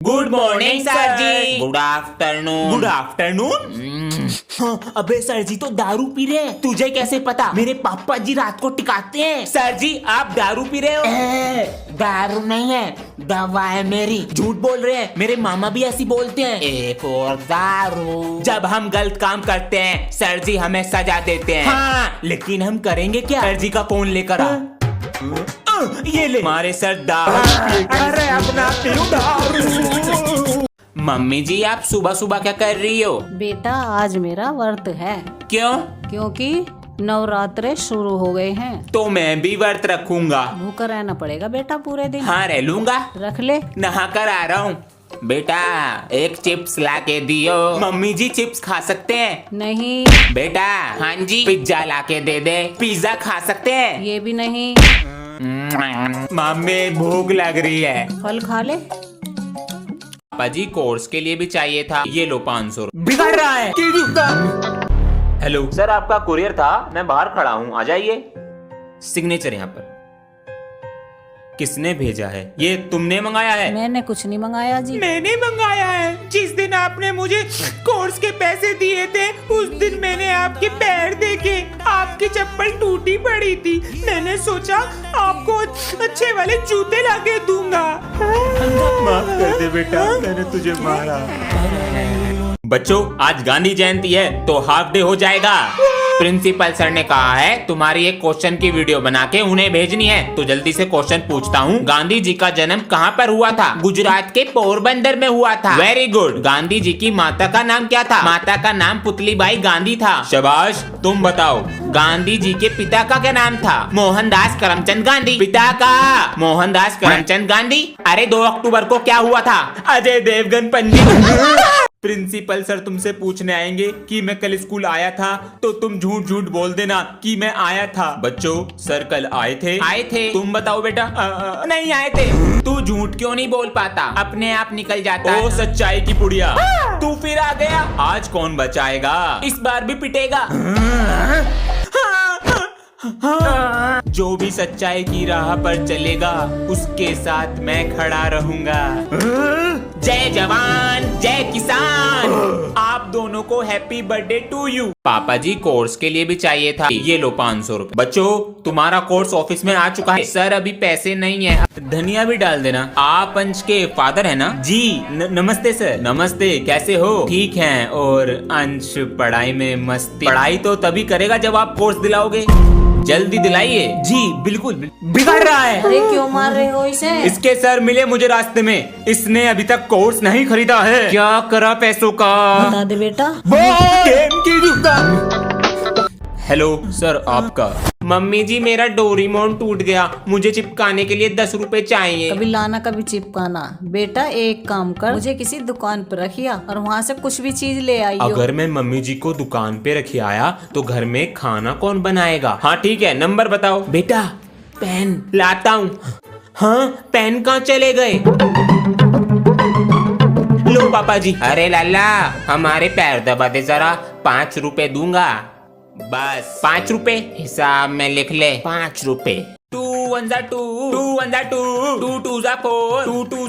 Good morning sir ji. Good afternoon. Good afternoon. हाँ, अबे sir जी तो दारू पी रहे हैं। तुझे कैसे पता? मेरे पापा जी रात को टिकाते हैं। सर जी आप दारू पी रहे हो? दारू नहीं है, दवा है मेरी। झूठ बोल रहे हैं, मेरे मामा भी ऐसी बोलते हैं। एक और दारू। जब हम गलत काम करते हैं सर जी हमें सजा देते हैं। हाँ, लेकिन हम करेंगे क्या? सर जी का फोन लेकर आ। ये ले हमारे सर दारू। अरे अपना दारू। मम्मी जी आप सुबह सुबह क्या कर रही हो? बेटा आज मेरा व्रत है। क्यों? क्योंकि नवरात्रे शुरू हो गए हैं। तो मैं भी व्रत रखूंगा। भूखा रहना पड़ेगा बेटा पूरे दिन। हाँ रह लूंगा। रख ले। नहा कर आ रहा हूँ। बेटा एक चिप्स ला के दियो। मम्मी जी चिप्स खा सकते हैं? नहीं। बेटा हाँ जी। पिज्जा ला के दे दे। पिज्जा खा सकते हैं? ये भी नहीं। मम्मी भूख लग रही है। फल खा ले। पापा जी कोर्स के लिए भी चाहिए था। ये लो 500। बिगड़ रहा है। हेलो सर आपका कुरियर था, मैं बाहर खड़ा हूँ, आ जाइए। सिग्नेचर यहाँ पर। किसने भेजा है? ये तुमने मंगाया है? मैंने कुछ नहीं मंगाया जी। मैंने मंगाया है। जिस दिन आपने मुझे कोर्स के पैसे दिए थे उस दिन मैंने आपके पैर देखे। आपकी चप्पल टूटी पड़ी थी। मैंने सोचा आपको अच्छे वाले जूते लाके दूंगा। माफ कर दे बेटा, मैंने तुझे मारा। बच्चों आज गांधी जयंती है तो हाफ डे हो जाएगा। प्रिंसिपल सर ने कहा है तुम्हारी एक क्वेश्चन की वीडियो बना के उन्हें भेजनी है। तो जल्दी से क्वेश्चन पूछता हूँ। गांधी जी का जन्म कहाँ पर हुआ था? गुजरात के पोरबंदर में हुआ था। Very good. गांधी जी की माता का नाम क्या था? माता का नाम पुतलीबाई गांधी था। शाबाश। तुम बताओ। गांधी जी के पिता का क्या नाम था? मोहनदास करमचंद गांधी। पिता का मोहनदास करमचंद गांधी। अरे 2 अक्टूबर को क्या हुआ था? अजय देवगन पंडित। प्रिंसिपल सर तुमसे पूछने आएंगे कि मैं कल स्कूल आया था तो तुम झूठ झूठ बोल देना कि मैं आया था। बच्चों सर कल आए थे? आए थे। तुम बताओ बेटा। नहीं आए थे। तू झूठ क्यों नहीं बोल पाता? अपने आप निकल जाता ओ है। सच्चाई की पुड़िया, तू फिर आ गया। आज कौन बचाएगा? इस बार भी पिटेगा। जो भी सच्चाई की राह पर चलेगा उसके साथ मैं खड़ा रहूंगा। जय जवान जय किसान। आप दोनों को हैप्पी बर्थडे टू यू। पापा जी कोर्स के लिए भी चाहिए था। ये लो 500 रुपए। बच्चों तुम्हारा कोर्स ऑफिस में आ चुका है। सर अभी पैसे नहीं है। धनिया भी डाल देना। आप अंश के फादर है ना? जी नमस्ते सर। नमस्ते, कैसे हो? ठीक हैं। और अंश पढ़ाई में मस्ती? पढ़ाई तो तभी करेगा जब आप कोर्स दिलाओगे। जल्दी दिलाइए। जी बिल्कुल। बिगड़ रहा है। अरे क्यों मार रहे हो इसे? इसके सर मिले मुझे रास्ते में। इसने अभी तक कोर्स नहीं खरीदा है। क्या करा पैसों का? बता दे बेटा। गेम की जूता। हेलो सर आपका। मम्मी जी मेरा डोरीमोन टूट गया, मुझे चिपकाने के लिए 10 रुपए चाहिए। कभी लाना कभी चिपकाना। बेटा एक काम कर, मुझे किसी दुकान पर रखिया और वहाँ से कुछ भी चीज ले आई। अगर मैं मम्मी जी को दुकान पे रखे आया तो घर में खाना कौन बनाएगा? हाँ ठीक है, नंबर बताओ। बेटा पेन लाता हूँ। हाँ पेन कहाँ चले गए? लो पापा जी। अरे लाला हमारे पैर दबा दे जरा। 5 रुपए दूंगा। बस 5 रुपए हिसाब में लिख ले। 5 रुपए। 2 1 2 2 1 2 2 2 4 2 2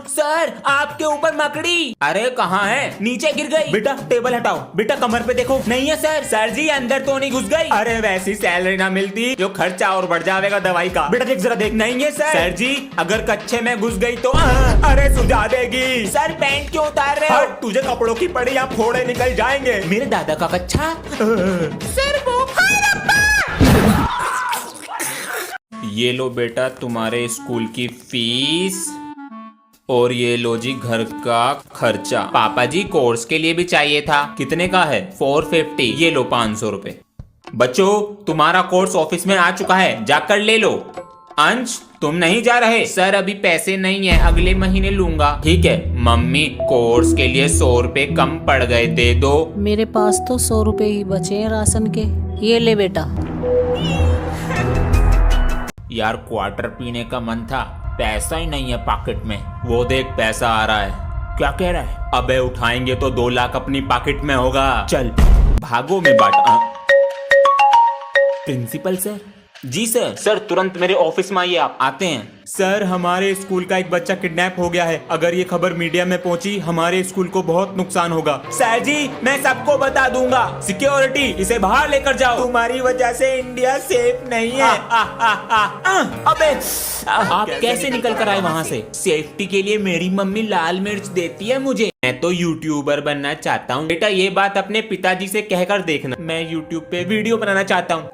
सर आपके ऊपर मकड़ी। अरे कहाँ है? नीचे गिर गई। बेटा टेबल हटाओ। बेटा कमर पे देखो। नहीं है सर। सर जी अंदर तो नहीं घुस गई? अरे वैसी सैलरी ना मिलती जो खर्चा और बढ़ जाएगा दवाई का। बेटा देख जरा देख। नहीं है सर। सर जी अगर कच्चे में घुस गई तो अरे सुझा देगी। सर पैंट क्यों उतार रहे हो? तुझे कपड़ों की पड़ी या फोड़े निकल जाएंगे। मेरे दादा का कच्चा। सर वो ये लो बेटा तुम्हारे स्कूल की फीस और ये लो जी घर का खर्चा। पापा जी कोर्स के लिए भी चाहिए था। कितने का है? 450। ये लो 500 रुपए। बच्चों तुम्हारा कोर्स ऑफिस में आ चुका है, जाकर ले लो। अंश तुम नहीं जा रहे? सर अभी पैसे नहीं है, अगले महीने लूंगा। ठीक है। मम्मी कोर्स के लिए 100 रुपए कम पड़ गए, दे दो। मेरे पास तो 100 रुपए ही बचे हैं राशन के। ये ले बेटा। यार क्वार्टर पीने का मन था, पैसा ही नहीं है पॉकेट में। वो देख पैसा आ रहा है। क्या कह रहा है? अबे उठाएंगे तो 2 लाख अपनी पॉकेट में होगा। चल भागो में बाट। प्रिंसिपल सर जी सर। सर तुरंत मेरे ऑफिस में आइए आप। आते हैं सर। हमारे स्कूल का एक बच्चा किडनैप हो गया है। अगर ये खबर मीडिया में पहुंची हमारे स्कूल को बहुत नुकसान होगा। सर जी मैं सबको बता दूंगा। सिक्योरिटी इसे बाहर लेकर जाओ। तुम्हारी वजह से इंडिया सेफ नहीं है। अबे आप कैसे निकल कर आए वहाँ से? सेफ्टी के लिए मेरी मम्मी लाल मिर्च देती है मुझे। मैं तो यूट्यूबर बनना चाहता हूँ। बेटा ये बात अपने पिताजी से कहकर देखना। मैं यूट्यूब पे वीडियो बनाना चाहता हूँ।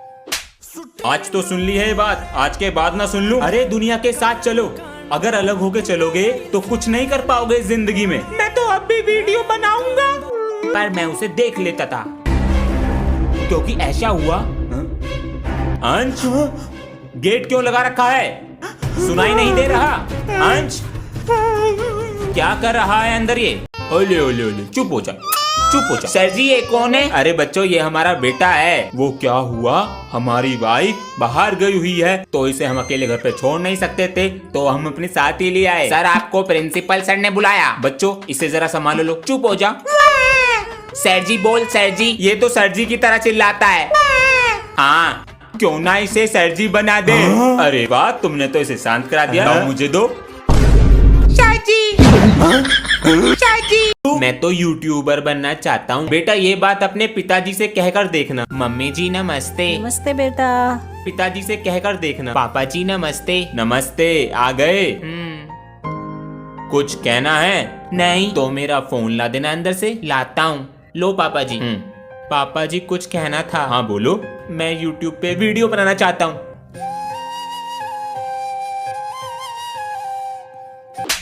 आज तो सुन ली है ये बात, आज के बाद ना सुन लूं। अरे दुनिया के साथ चलो। अगर अलग होके चलोगे तो कुछ नहीं कर पाओगे जिंदगी में। मैं तो अब भी वीडियो बनाऊंगा, पर मैं उसे देख लेता था क्योंकि ऐसा हुआ। अंश गेट क्यों लगा रखा है? सुनाई नहीं दे रहा? अंश क्या कर रहा है अंदर ये? ओले ओले ओले चुप हो जा, चुप हो जा। सर जी ये कौन है? अरे बच्चों ये हमारा बेटा है। वो क्या हुआ, हमारी वाइफ बाहर गई हुई है तो इसे हम अकेले घर पे छोड़ नहीं सकते थे, तो हम अपने साथ ही ले आए। सर आपको प्रिंसिपल सर ने बुलाया। बच्चों इसे जरा संभालो लो। चुप हो जा। सर जी बोल सर जी। ये तो सर जी की तरह चिल्लाता है। हाँ क्यों ना इसे सर जी बना दे। अरे वाह तुमने तो इसे शांत करा दिया। लाओ मुझे दो। मैं तो यूट्यूबर बनना चाहता हूँ। बेटा ये बात अपने पिताजी से कहकर देखना। मम्मी जी नमस्ते। नमस्ते बेटा। पिताजी से कहकर देखना। पापा जी नमस्ते। नमस्ते आ गए। कुछ कहना है? नहीं। तो मेरा फोन ला देना अंदर से। लाता हूँ। लो पापा जी। पापा जी कुछ कहना था। हाँ बोलो। मैं यूट्यूब पे वीडियो बनाना चाहता हूँ।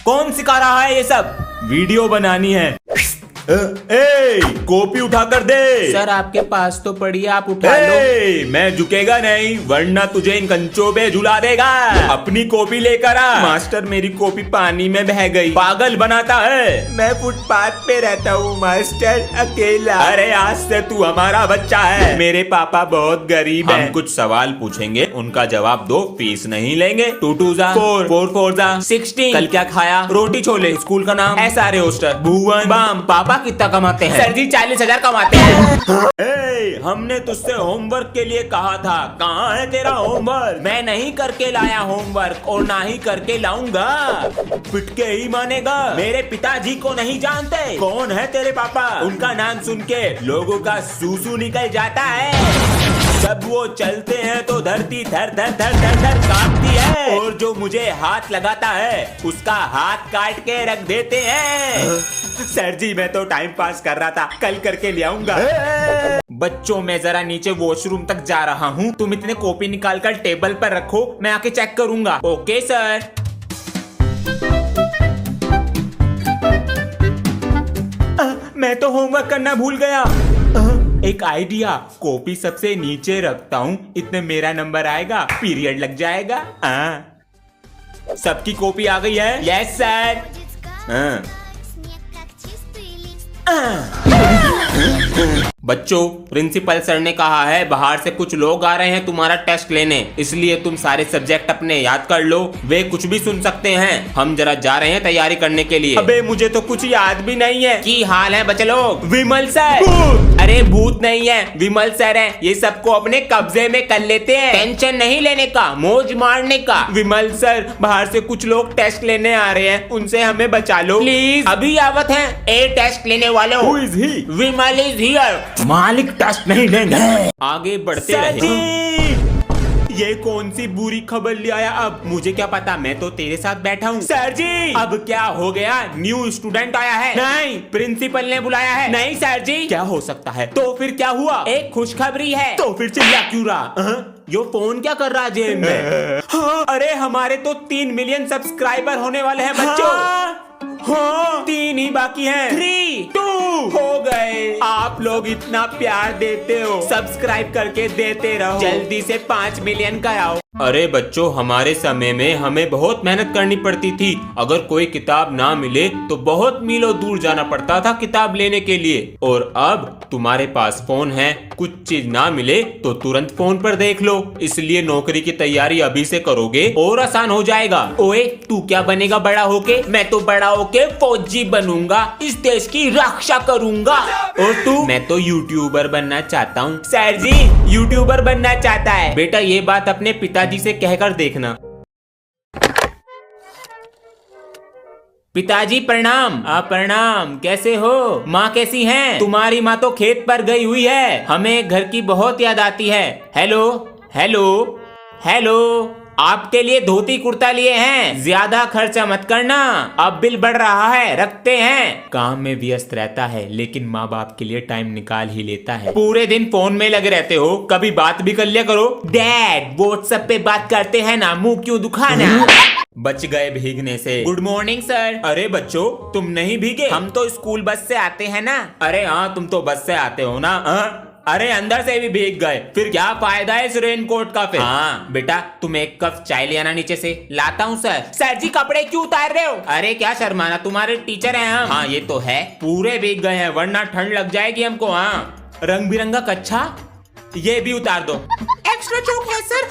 कौन सिखा रहा है ये सब? वीडियो बनानी है। ए, कॉपी उठा कर दे। सर आपके पास तो पड़ी है, आप उठा लो। मैं झुकेगा नहीं वरना तुझे इन कंचों पे झुला देगा। अपनी कॉपी लेकर आ। मास्टर मेरी कॉपी पानी में बह गई। पागल बनाता है। मैं फुटपाथ पे रहता हूँ मास्टर अकेला। अरे आज से तू हमारा बच्चा है। मेरे पापा बहुत गरीब हैं। हम कुछ सवाल पूछेंगे उनका जवाब दो, फीस नहीं लेंगे। 2 2 जा 4 4 4 जा 16। कल क्या खाया? रोटी छोले। स्कूल का नाम? SRA hostel. भुवन बाम। पापा कितना कमाते हैं? सर जी 40,000 कमाते हैं। हमने तुझसे होमवर्क के लिए कहा था, कहाँ है तेरा होमवर्क? मैं नहीं करके लाया होमवर्क और ना ही करके लाऊंगा। पिट के ही मानेगा। मेरे पिताजी को नहीं जानते? कौन है तेरे पापा? उनका नाम सुन के लोगों का सूसू निकल जाता है। जब वो चलते हैं तो धरती धर धर धर धर धर कांपती है और जो मुझे हाथ लगाता है उसका हाथ काट के रख देते हैं। सर जी मैं तो टाइम पास कर रहा था, कल करके ले आऊंगा। बच्चों मैं जरा नीचे वॉशरूम तक जा रहा हूँ। तुम इतने कॉपी निकाल कर टेबल पर रखो, मैं आके चेक करूंगा। Okay sir. मैं तो होमवर्क करना भूल गया। एक आइडिया, कॉपी सबसे नीचे रखता हूँ, इतने मेरा नंबर आएगा, पीरियड लग जाएगा। सबकी कॉपी आ गई है? Yes sir. बच्चों प्रिंसिपल सर ने कहा है बाहर से कुछ लोग आ रहे हैं तुम्हारा टेस्ट लेने, इसलिए तुम सारे सब्जेक्ट अपने याद कर लो। वे कुछ भी सुन सकते हैं। हम जरा जा रहे हैं तैयारी करने के लिए। अबे मुझे तो कुछ याद भी नहीं है। की हाल है बच्चे लोग? विमल सर। अरे भूत नहीं है, विमल सर है। ये सबको अपने कब्जे में कर लेते हैं। टेंशन नहीं लेने का, मौज मारने का। विमल सर बाहर से कुछ लोग टेस्ट लेने आ रहे हैं, उनसे हमें बचा लो प्लीज। अभी आवत है। ए टेस्ट लेने वालों। Who is he? Vimal is here. मालिक टेस्ट नहीं लेंगे। आगे बढ़ते रहे। ये कौन सी बुरी खबर ले आया अब? मुझे क्या पता, मैं तो तेरे साथ बैठा हूँ। सर जी अब क्या हो गया? न्यू स्टूडेंट आया है? नहीं, प्रिंसिपल ने बुलाया है। नहीं सर जी। क्या हो सकता है? तो फिर क्या हुआ? एक खुशखबरी है। तो फिर चिल्ला क्यों रहा? यो फोन क्या कर रहा है जेब में? हाँ, अरे हमारे तो 3 मिलियन सब्सक्राइबर होने वाले हैं बच्चों। हाँ 3 ही बाकी हैं। 3 2 हो गए। आप लोग इतना प्यार देते हो, सब्सक्राइब करके देते रहो। जल्दी से 5 मिलियन कराओ। अरे बच्चों, हमारे समय में हमें बहुत मेहनत करनी पड़ती थी। अगर कोई किताब ना मिले तो बहुत मीलों दूर जाना पड़ता था किताब लेने के लिए। और अब तुम्हारे पास फोन है, कुछ चीज ना मिले तो तुरंत फोन पर देख लो। इसलिए नौकरी की तैयारी अभी से करोगे और आसान हो जाएगा। ओए, तू क्या बनेगा बड़ा होके? मैं तो बड़ा होके फौजी बनूंगा, इस देश की रक्षा करूंगा। और तू? मैं तो यूट्यूबर बनना चाहता हूँ। सर जी, यूट्यूबर बनना चाहता है। बेटा, ये बात अपने पिताजी से कहकर देखना। पिताजी प्रणाम। आप प्रणाम, कैसे हो? माँ कैसी हैं? तुम्हारी माँ तो खेत पर गई हुई है, हमें घर की बहुत याद आती है। हेलो हेलो हेलो, आपके लिए धोती कुर्ता लिए हैं, ज्यादा खर्चा मत करना, अब बिल बढ़ रहा है, रखते हैं। काम में व्यस्त रहता है लेकिन माँ बाप के लिए टाइम निकाल ही लेता है। पूरे दिन फोन में लगे रहते हो, कभी बात भी कर लिया करो। डैड, व्हाट्सएप पे बात करते हैं ना, मुंह क्यों दुखाना। बच गए भीगने से। Good morning sir. अरे बच्चों, तुम नहीं भीगे? हम तो स्कूल बस से आते हैं ना। अरे हाँ, तुम तो बस से आते हो ना। हाँ? अरे अंदर से भी भीग गए, फिर क्या फायदा है इस रेनकोट का फिर? हाँ बेटा, तुम एक कप चाय ले आना नीचे से। लाता हूँ सर। सर जी, कपड़े क्यों उतार रहे हो? अरे क्या शर्माना, तुम्हारे टीचर हैं हम। हाँ ये तो है, पूरे भीग गए हैं वरना ठंड लग जाएगी हमको। हाँ, रंग बिरंगा कच्छा ये भी उतार दो। एक्स्ट्रा चौक है सर।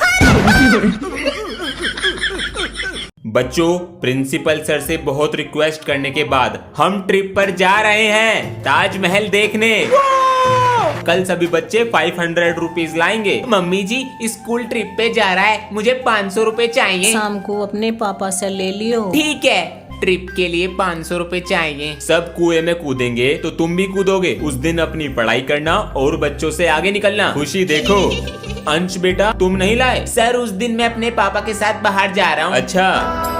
बच्चों, प्रिंसिपल सर से बहुत रिक्वेस्ट करने के बाद हम ट्रिप पर जा रहे हैं, ताजमहल देखने। कल सभी बच्चे 500 रुपीज लाएंगे। मम्मी जी, स्कूल ट्रिप पे जा रहा है, मुझे 500 रुपए चाहिए। शाम को अपने पापा से ले लियो। ठीक है, ट्रिप के लिए 500 रुपए चाहिए। सब कुएं में कूदेंगे तो तुम भी कूदोगे। उस दिन अपनी पढ़ाई करना और बच्चों से आगे निकलना। खुशी देखो। अंश बेटा, तुम नहीं लाए? सर, उस दिन मैं अपने पापा के साथ बाहर जा रहा हूँ। अच्छा,